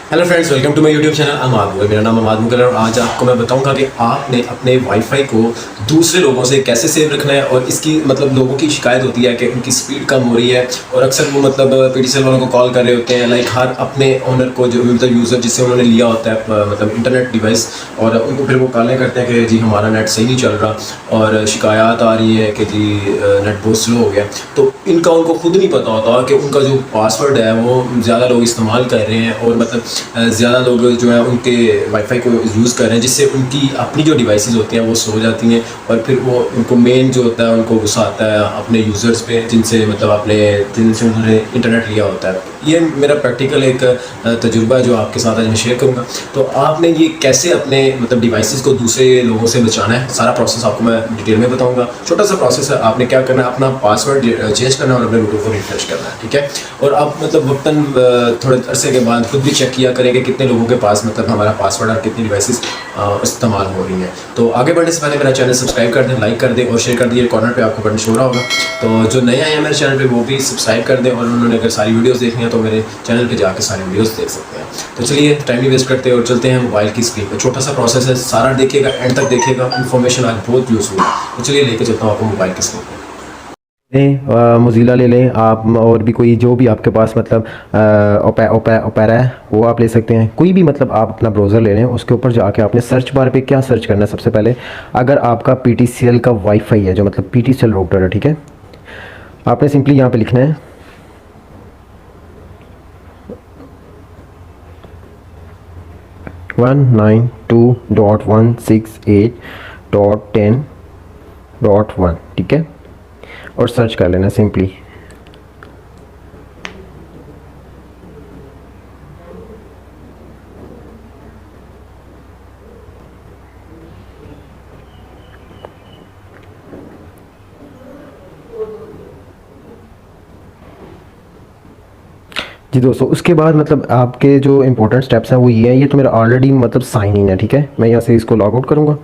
Hello friends, welcome to my YouTube channel Amad. मेरा नाम अमाद मुगल है और आज आपको मैं बताऊंगा कि आपने अपने वाईफाई को दूसरे लोगों से कैसे सेव रखना है। और इसकी मतलब लोगों की शिकायत होती है कि उनकी स्पीड कम हो रही है और अक्सर वो मतलब पीटीसीएल वालों को कॉल कर रहे होते हैं, लाइक हर अपने ओनर को जो मतलब यूज़र जिससे उन्होंने लिया होता है मतलब इंटरनेट डिवाइस, और उनको फिर वो कॉलें करते हैं कि जी हमारा नेट सही नहीं चल रहा और शिकायत आ रही है कि जी नेट बहुत स्लो हो गया। तो इनका उनको खुद नहीं पता होता कि उनका जो पासवर्ड है वो ज़्यादा लोग इस्तेमाल कर रहे हैं और मतलब ज़्यादा लोग जो है उनके वाईफाई को यूज़ कर रहे हैं, जिससे उनकी अपनी जो डिवाइसेस होती हैं वो सो जाती हैं और फिर वो उनको मेन जो होता है उनको गुस्सा आता है अपने यूज़र्स पे जिनसे मतलब अपने जिनसे उन्होंने इंटरनेट लिया होता है। ये मेरा प्रैक्टिकल एक तजुर्बा है जो आपके साथ आज मैं शेयर करूँगा। तो आपने ये कैसे अपने मतलब डिवाइसेस को दूसरे लोगों से बचाना है, सारा प्रोसेस आपको मैं डिटेल में बताऊँगा। छोटा सा प्रोसेस है, आपने क्या करना है, अपना पासवर्ड चेंज करना है और अपने रूटर को रिफ्रेश करना है, ठीक है। और आप मतलब वक्तन थोड़े अरसे के बाद खुद भी चेक किया करेंगे कितने लोगों के पास मतलब हमारा पासवर्ड और कितनी डिवाइसेस इस्तेमाल हो रही हैं। तो आगे बढ़ने से पहले मेरा चैनल सब्सक्राइब कर दें, लाइक कर दें और शेयर कर दिए। कॉर्नर पे आपको बटन शो रहा होगा, तो जो नए आए हैं मेरे चैनल पे वो भी सब्सक्राइब कर दें और उन्होंने अगर सारी वीडियोस देखनी है तो मेरे चैनल पे जाकर सारी वीडियोस देख सकते हैं। तो चलिए टाइम नहीं वेस्ट करते और चलते हैं मोबाइल की स्क्रीन पर। छोटा सा प्रोसेस है, सारा देखिएगा, एंड तक देखिएगा, इन्फॉर्मेशन आज बहुत यूज़फुल है। तो चलिए लेके चलता हूँ आपको मोबाइल की स्क्रीन पर। मोज़िला ले लें आप, और भी कोई जो भी आपके पास मतलब ओपेरा है वो आप ले सकते हैं। कोई भी मतलब आप अपना ब्राउज़र ले लें, उसके ऊपर जाके आपने सर्च बार पे क्या सर्च करना है। सबसे पहले अगर आपका पीटीसीएल का वाईफाई है, जो मतलब पीटीसीएल राउटर है, ठीक है, आपने सिंपली यहाँ पे लिखना है 192.168.10.1, ठीक है, और सर्च कर लेना सिंपली। जी दोस्तों, उसके बाद मतलब आपके जो इंपॉर्टेंट स्टेप्स हैं वो ये हैं। ये तो मेरा ऑलरेडी मतलब साइन इन है, ठीक है। मैं यहाँ से इसको लॉग आउट करूँगा।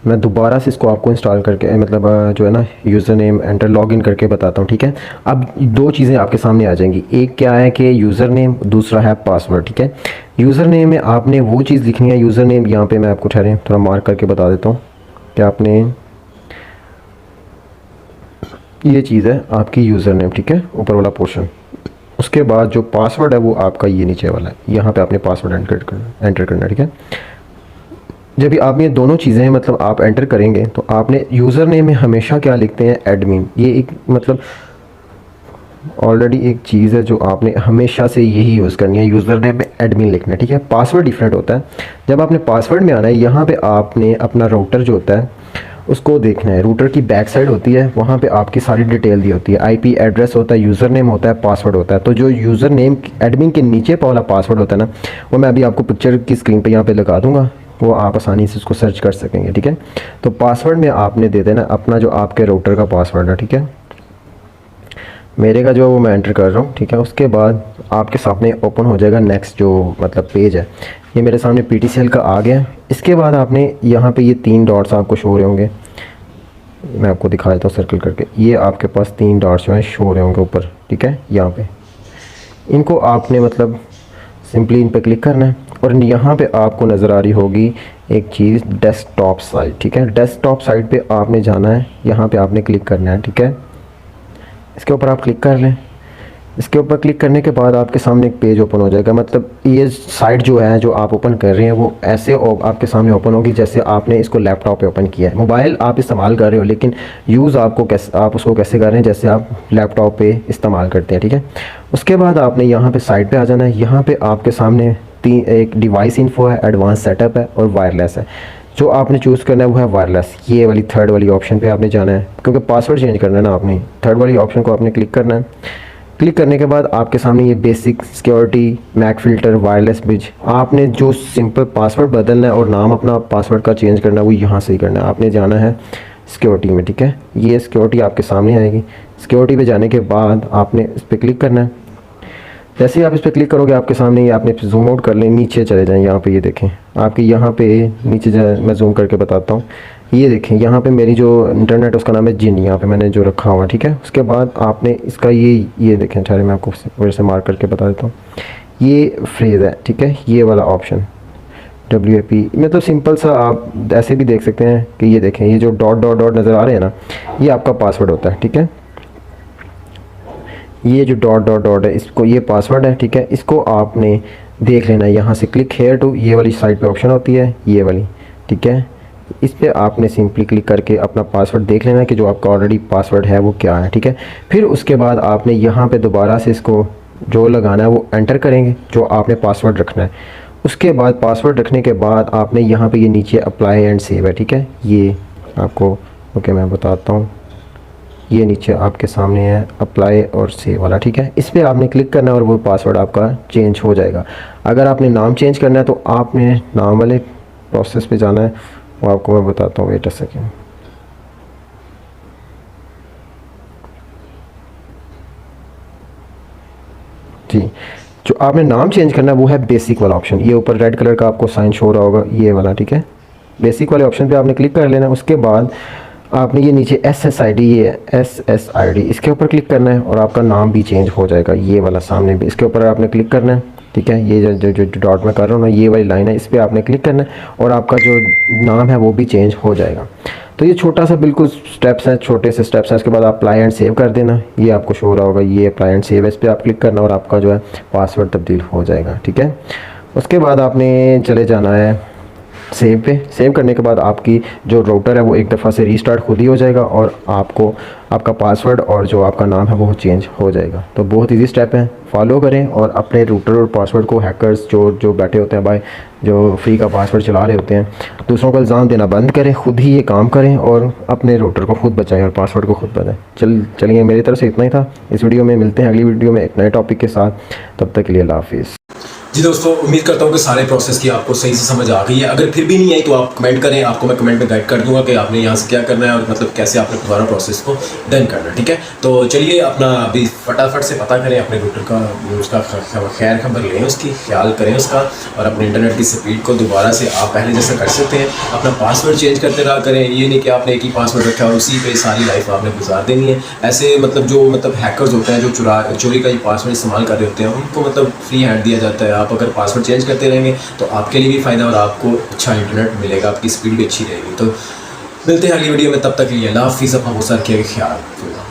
मैं दोबारा से इसको आपको इंस्टॉल करके मतलब जो है ना user name enter log in करके बताता हूँ, ठीक है। अब दो चीज़ें आपके सामने आ जाएंगी। एक क्या है कि यूज़र नेम, दूसरा है पासवर्ड, ठीक है। यूज़र नेम में आपने वो चीज़ लिखनी है। यूज़र नेम यहाँ पे मैं आपको ठहरे थोड़ा मार्क करके बता देता हूँ कि आपने ये चीज़ है आपकी यूज़र नेम, ठीक है, ऊपर वाला पोर्शन। उसके बाद जो पासवर्ड है वो आपका ये नीचे वाला है, यहाँ पे आपने पासवर्ड एंटर करना, ठीक है। जब भी आप ये दोनों चीज़ें मतलब आप एंटर करेंगे तो आपने यूज़र नेम में हमेशा क्या लिखते हैं, एडमिन। ये एक मतलब ऑलरेडी एक चीज़ है जो आपने हमेशा से यही यूज़ करनी है, यूज़र नेम में एडमिन लिखना है, ठीक है। पासवर्ड डिफरेंट होता है। जब आपने पासवर्ड में आना है, यहाँ पे आपने अपना राउटर जो होता है उसको देखना है। रूटर की बैक साइड होती है, वहाँ पे आपकी सारी डिटेल दी होती है। आईपी एड्रेस होता है, यूज़र नेम होता है, पासवर्ड होता है। तो जो यूज़र नेम एडमिन के नीचे वाला पासवर्ड होता है ना, वो मैं अभी आपको पिक्चर की स्क्रीन पे यहाँ पे लगा दूँगा, वो आप आसानी से उसको सर्च कर सकेंगे, ठीक है। तो पासवर्ड में आपने दे देना अपना जो आपके राउटर का पासवर्ड है, ठीक है। मेरे का जो वो मैं एंटर कर रहा हूँ, ठीक है। उसके बाद आपके सामने ओपन हो जाएगा नेक्स्ट जो मतलब पेज है। ये मेरे सामने पीटीसीएल का आ गया। इसके बाद आपने यहाँ पे ये 3 डॉट्स आपको शो हो रहे होंगे, मैं आपको दिखा देता हूँ सर्कल करके। ये आपके पास 3 डॉट्स जो हैं शो हो रहे होंगे ऊपर, ठीक है, यहाँ पे। इनको आपने मतलब सिंपली इन पर क्लिक करना है और यहाँ पे आपको नज़र आ रही होगी एक चीज़, डेस्कटॉप साइट, ठीक है। डेस्कटॉप साइट पे आपने जाना है, यहाँ पे आपने क्लिक करना है, ठीक है। इसके ऊपर आप क्लिक कर लें। इसके ऊपर क्लिक करने के बाद आपके सामने एक पेज ओपन हो जाएगा। मतलब ये साइट जो है जो आप ओपन कर रहे हैं वो ऐसे आपके सामने ओपन होगी जैसे आपने इसको लैपटॉप पे ओपन किया है। मोबाइल आप इस्तेमाल कर रहे हो, लेकिन यूज़ आपको कैसे, आप उसको कैसे कर रहे हैं जैसे आप लैपटॉप पे इस्तेमाल करते हैं, ठीक है। उसके बाद आपने यहाँ पे साइट पे आ जाना है। यहाँ पे आपके सामने एक डिवाइस इन्फो है, एडवांस सेटअप है और वायरलेस है। जो आपने चूज़ करना है वो है वायरलेस। ये वाली थर्ड वाली ऑप्शन पे आपने जाना है, क्योंकि पासवर्ड चेंज करना है ना आपने। थर्ड वाली ऑप्शन को आपने क्लिक करना है। क्लिक करने के बाद आपके सामने ये basic security, MAC filter, wireless bridge, आपने जो सिंपल पासवर्ड बदलना है और नाम अपना पासवर्ड का चेंज करना है वो यहाँ से ही करना है। आपने जाना है सिक्योरिटी में, ठीक है। ये सिक्योरिटी आपके सामने आएगी। सिक्योरिटी पे जाने के बाद आपने इस पर क्लिक करना है। जैसे ही आप इस पर क्लिक करोगे आपके सामने ये आपने जूम आउट कर लें, नीचे चले जाएँ। यहाँ पे ये देखें आपके यहाँ पे नीचे मैं जूम करके बताता हूँ। ये देखें यहाँ पे मेरी जो इंटरनेट उसका नाम है जिन, यहाँ पे मैंने जो रखा हुआ, ठीक है। उसके बाद आपने इसका ये देखें, चाहे मैं आपको फिर से मार्क करके बता देता हूँ। ये फ्रेज़ है, ठीक है, ये वाला ऑप्शन WAP मतलब सिंपल सा आप ऐसे भी देख सकते हैं कि ये देखें, ये जो डॉट डॉट डॉट नज़र आ रहे हैं ना, ये आपका पासवर्ड होता है, ठीक है। ये जो डॉट डॉट डॉट है, इसको ये पासवर्ड है, ठीक है। इसको आपने देख लेना है, यहाँ से क्लिक हेयर टू, ये वाली साइड पे ऑप्शन होती है, ये वाली, ठीक है। इस पर आपने सिंपली क्लिक करके अपना पासवर्ड देख लेना है कि जो आपका ऑलरेडी पासवर्ड है वो क्या है, ठीक है। फिर उसके बाद आपने यहाँ पे दोबारा से इसको जो लगाना है वो एंटर करेंगे, जो आपने पासवर्ड रखना है। उसके बाद पासवर्ड रखने के बाद आपने यहाँ पे ये नीचे अप्लाई एंड सेव है, ठीक है। ये आपको ओके मैं बताता हूँ, ये नीचे आपके सामने है अप्लाई और सेव वाला, ठीक है। इस पर आपने क्लिक करना है और वो पासवर्ड आपका चेंज हो जाएगा। अगर आपने नाम चेंज करना है तो आपने नाम वाले प्रोसेस पे जाना है, वो आपको मैं बताता हूँ, वेट अ सेकेंड। जी, जो आपने नाम चेंज करना है वो है बेसिक वाला ऑप्शन, ये ऊपर रेड कलर का आपको साइन शो हो रहा होगा, ये वाला, ठीक है। बेसिक वाले ऑप्शन पे आपने क्लिक कर लेना है। उसके बाद आपने ये नीचे SSID, ये SSID, इसके ऊपर क्लिक करना है और आपका नाम भी चेंज हो जाएगा, ये वाला सामने भी, इसके ऊपर आपने क्लिक करना है, ठीक है। ये जो डॉट मैं कर रहा हूँ ना, ये वाली लाइन है, इस पर आपने क्लिक करना है और आपका जो नाम है वो भी चेंज हो जाएगा। तो ये छोटा सा बिल्कुल स्टेप्स हैं, छोटे से स्टेप्स हैं। इसके बाद आप अप्लाई एंड सेव कर देना, ये आपको शो हो रहा होगा, ये अप्लाई एंड सेव है, इस पर आप क्लिक करना और आपका जो है पासवर्ड तब्दील हो जाएगा, ठीक है। उसके बाद आपने चले जाना है सेव पे। सेव करने के बाद आपकी जो राउटर है वो एक दफ़ा से रीस्टार्ट खुद ही हो जाएगा और आपको आपका पासवर्ड और जो आपका नाम है वो चेंज हो जाएगा। तो बहुत इजी स्टेप है, फॉलो करें और अपने रूटर और पासवर्ड को हैकर्स जो बैठे होते हैं भाई, जो फ्री का पासवर्ड चला रहे होते हैं, दूसरों को इल्ज़ाम देना बंद करें, खुद ही ये काम करें और अपने रूटर को खुद बचाएं और पासवर्ड को खुद बताएं। चलिए मेरी तरफ से इतना ही था। इस वीडियो में मिलते हैं अगली वीडियो में एक नए टॉपिक के साथ, तब तक के लिए अल्लाह हाफिज़। जी दोस्तों, उम्मीद करता हूँ कि सारे प्रोसेस की आपको सही से समझ आ गई है। अगर फिर भी नहीं आई तो आप कमेंट करें, आपको मैं कमेंट में गाइड कर दूंगा कि आपने यहाँ से क्या करना है और मतलब कैसे आपने दोबारा प्रोसेस को डन करना है, ठीक है। तो चलिए अपना अभी फटाफट से पता करें अपने रूटर का, उसका खैर खबर लें, उसकी ख्याल करें उसका, और अपने इंटरनेट की स्पीड को दोबारा से आप पहले जैसा कर सकते हैं। अपना पासवर्ड चेंज करते रहा करें, ये नहीं कि आपने एक ही पासवर्ड रखा और उसी पे सारी लाइफ आपने गुजार देनी है। ऐसे मतलब जो हैकर्स होते हैं, जो चोरी का ये पासवर्ड इस्तेमाल कर रहे होते हैं, उनको मतलब फ्री हैंड दिया जाता है। आप अगर पासवर्ड चेंज करते रहेंगे तो आपके लिए भी फ़ायदा और आपको अच्छा इंटरनेट मिलेगा, आपकी स्पीड भी अच्छी रहेगी। तो मिलते हैं अगली वीडियो में, तब तक के लिए अल्लाह हाफिज़। अपना बहुत सारा ख्याल रखिएगा।